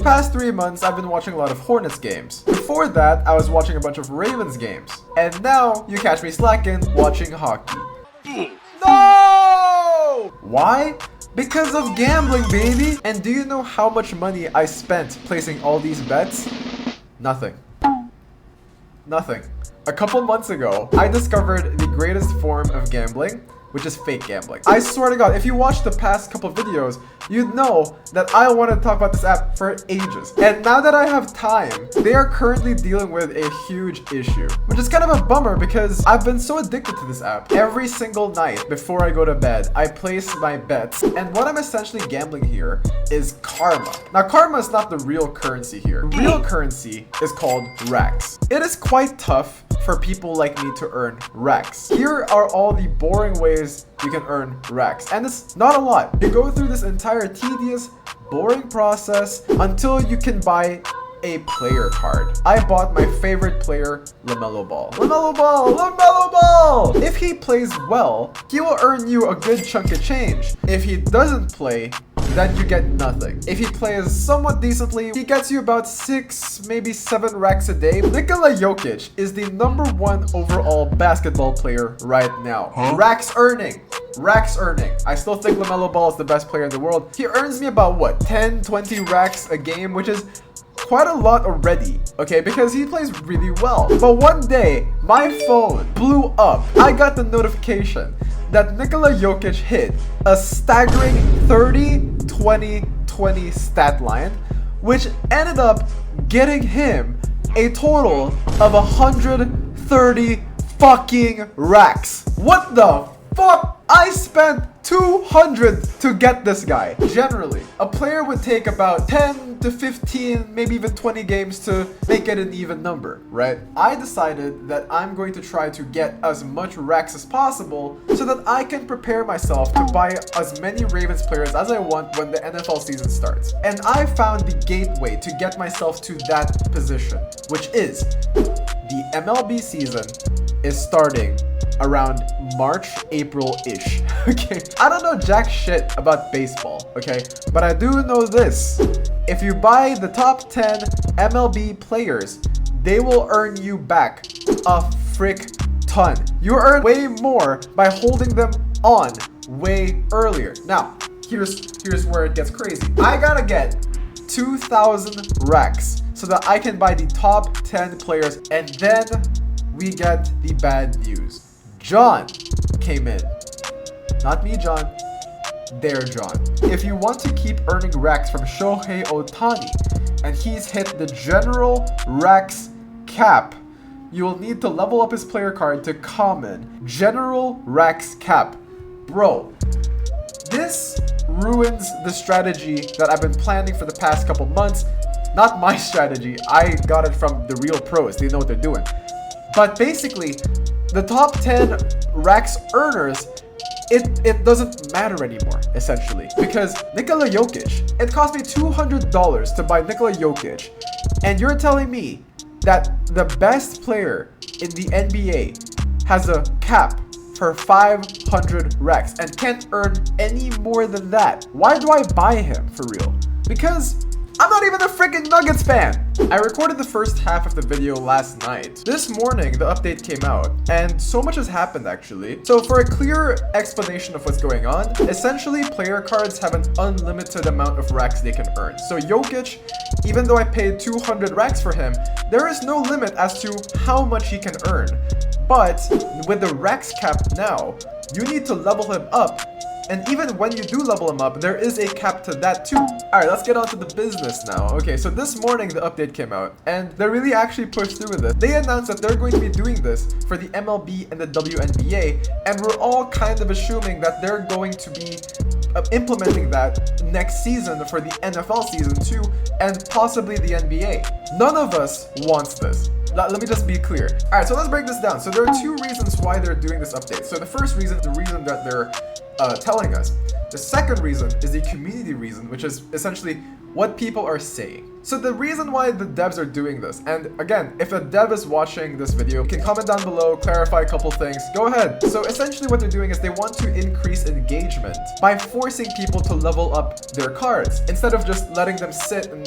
past 3 months, I've been watching a lot of Hornets games. Before that, I was watching a bunch of Ravens games. And now, you catch me slacking watching hockey. No! Why? Because of gambling, baby! And do you know how much money I spent placing all these bets? Nothing. Nothing. A couple months ago, I discovered the greatest form of gambling, which is fake gambling. I swear to God, if you watch the past couple videos, you'd know that I wanted to talk about this app for ages. And now that I have time, they are currently dealing with a huge issue, which is kind of a bummer because I've been so addicted to this app. Every single night before I go to bed, I place my bets. And what I'm essentially gambling here is karma. Now, karma is not the real currency here. Real currency is called Rax. It is quite tough for people like me to earn Rax. Here are all the boring ways you can earn Rax, and it's not a lot. You go through this entire tedious, boring process until you can buy a player card. I bought my favorite player, LaMelo Ball. LaMelo Ball! LaMelo Ball! If he plays well, he will earn you a good chunk of change. If he doesn't play, then you get nothing. If he plays somewhat decently, he gets you about 6, maybe 7 racks a day. Nikola Jokic is the #1 overall basketball player right now. Racks earning. I still think LaMelo Ball is the best player in the world. He earns me about what, 10, 20 racks a game, which is quite a lot already, okay, because he plays really well. But one day, my phone blew up. I got the notification that Nikola Jokic hit a staggering 30-20-20 stat line, which ended up getting him a total of 130 fucking racks. What the fuck? I spent 200 to get this guy. Generally, a player would take about 10 to 15, maybe even 20 games to make it an even number, right? I decided that I'm going to try to get as much racks as possible so that I can prepare myself to buy as many Ravens players as I want when the NFL season starts. And I found the gateway to get myself to that position, which is the MLB season is starting around March, April-ish, okay? I don't know jack shit about baseball, okay? But I do know this. If you buy the top 10 MLB players, they will earn you back a frick ton. You earn way more by holding them on way earlier. Now, here's where it gets crazy. I gotta get 2,000 racks so that I can buy the top 10 players, and then we get the bad news. John came in. Not me, John. Their John. If you want to keep earning racks from Shohei Ohtani, and he's hit the general Rax Cap, you will need to level up his player card to common. General Rax Cap. Bro, this ruins the strategy that I've been planning for the past couple months. Not my strategy. I got it from the real pros. They know what they're doing. But basically, the top 10 Rax earners, it doesn't matter anymore, essentially. Because Nikola Jokic, it cost me $200 to buy Nikola Jokic. And you're telling me that the best player in the NBA has a cap for 500 racks and can't earn any more than that. Why do I buy him, for real? Because I'm not even a freaking Nuggets fan. I recorded the first half of the video last night. This morning, the update came out, and so much has happened actually. So for a clear explanation of what's going on, essentially player cards have an unlimited amount of racks they can earn. So Jokic, even though I paid 200 racks for him, there is no limit as to how much he can earn. But with the Rax Cap now, you need to level him up. And even when you do level him up, there is a cap to that too. Alright, let's get on to the business now. Okay, so this morning the update came out, and they really actually pushed through with it. They announced that they're going to be doing this for the MLB and the WNBA, and we're all kind of assuming that they're going to be implementing that next season for the NFL season too, and possibly the NBA. None of us wants this. Let me just be clear. Alright, so let's break this down. So there are two reasons why they're doing this update. So the first reason, the reason that they're telling us. The second reason is the community reason, which is essentially what people are saying. So the reason why the devs are doing this, and again, if a dev is watching this video, you can comment down below, clarify a couple things, go ahead. So essentially what they're doing is they want to increase engagement by forcing people to level up their cards, instead of just letting them sit and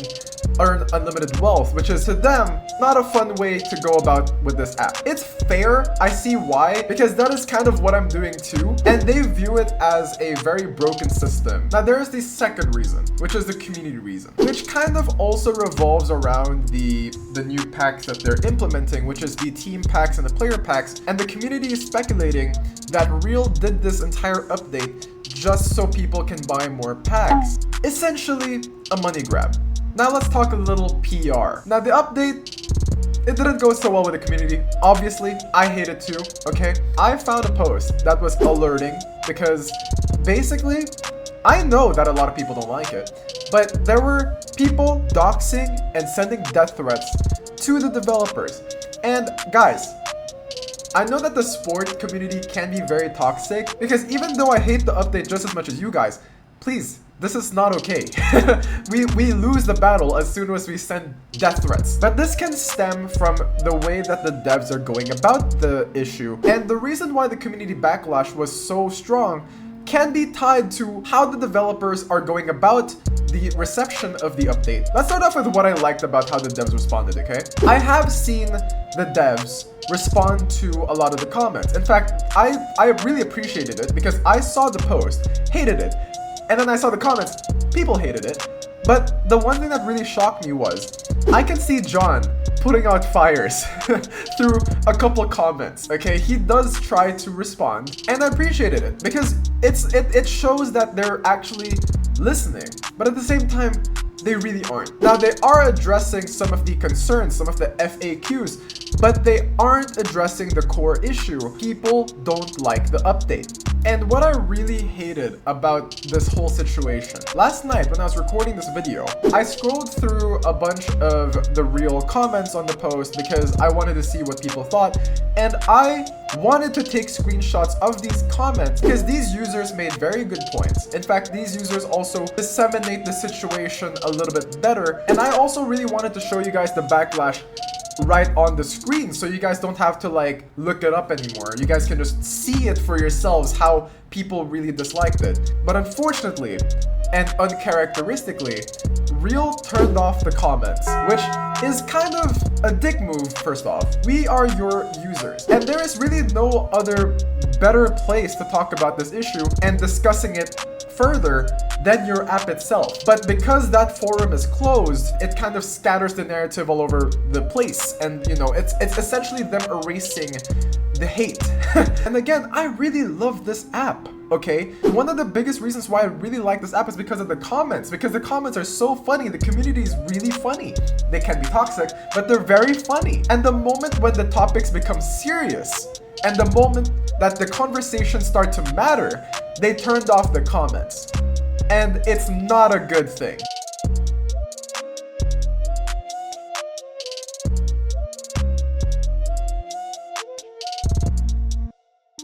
earn unlimited wealth, which is to them not a fun way to go about with this app. It's fair, I see why, because that is kind of what I'm doing too, and they view it as a very broken system. Now there is the second reason, which is the community reason, which kind of also revolves around the new packs that they're implementing, which is the team packs and the player packs, and the community is speculating that Real did this entire update just so people can buy more packs. Essentially a money grab. Now let's talk a little PR. Now the update, it didn't go so well with the community. Obviously, I hate it too, okay? I found a post that was alerting because basically, I know that a lot of people don't like it, but there were people doxing and sending death threats to the developers. And guys, I know that the sport community can be very toxic, because even though I hate the update just as much as you guys, please, this is not okay. we lose the battle as soon as we send death threats. But this can stem from the way that the devs are going about the issue. And the reason why the community backlash was so strong can be tied to how the developers are going about the reception of the update. Let's start off with what I liked about how the devs responded, okay? I have seen the devs respond to a lot of the comments. In fact, I really appreciated it because I saw the post, hated it, and then I saw the comments, people hated it. But the one thing that really shocked me was, I can see John putting out fires through a couple of comments, okay? He does try to respond, and I appreciated it because it shows that they're actually listening, but at the same time, they really aren't. Now, they are addressing some of the concerns, some of the FAQs, but they aren't addressing the core issue. People don't like the update. And what I really hated about this whole situation, last night when I was recording this video, I scrolled through a bunch of the Real comments on the post because I wanted to see what people thought, and I wanted to take screenshots of these comments because these users made very good points. In fact, these users also disseminate the situation a little bit better, and I also really wanted to show you guys the backlash right on the screen so you guys don't have to like look it up anymore. You guys can just see it for yourselves how people really disliked it. But unfortunately and uncharacteristically, Real turned off the comments, which is kind of a dick move. First off, we are your users, and there is really no other better place to talk about this issue and discussing it further than your app itself. But because that forum is closed, it kind of scatters the narrative all over the place, and you know, it's essentially them erasing the hate. And again, I really love this app. Okay, one of the biggest reasons why I really like this app is because of the comments, because the comments are so funny. The community is really funny. They can be toxic, but they're very funny. And the moment when the topics become serious, and the moment that the conversations start to matter, they turned off the comments. And it's not a good thing.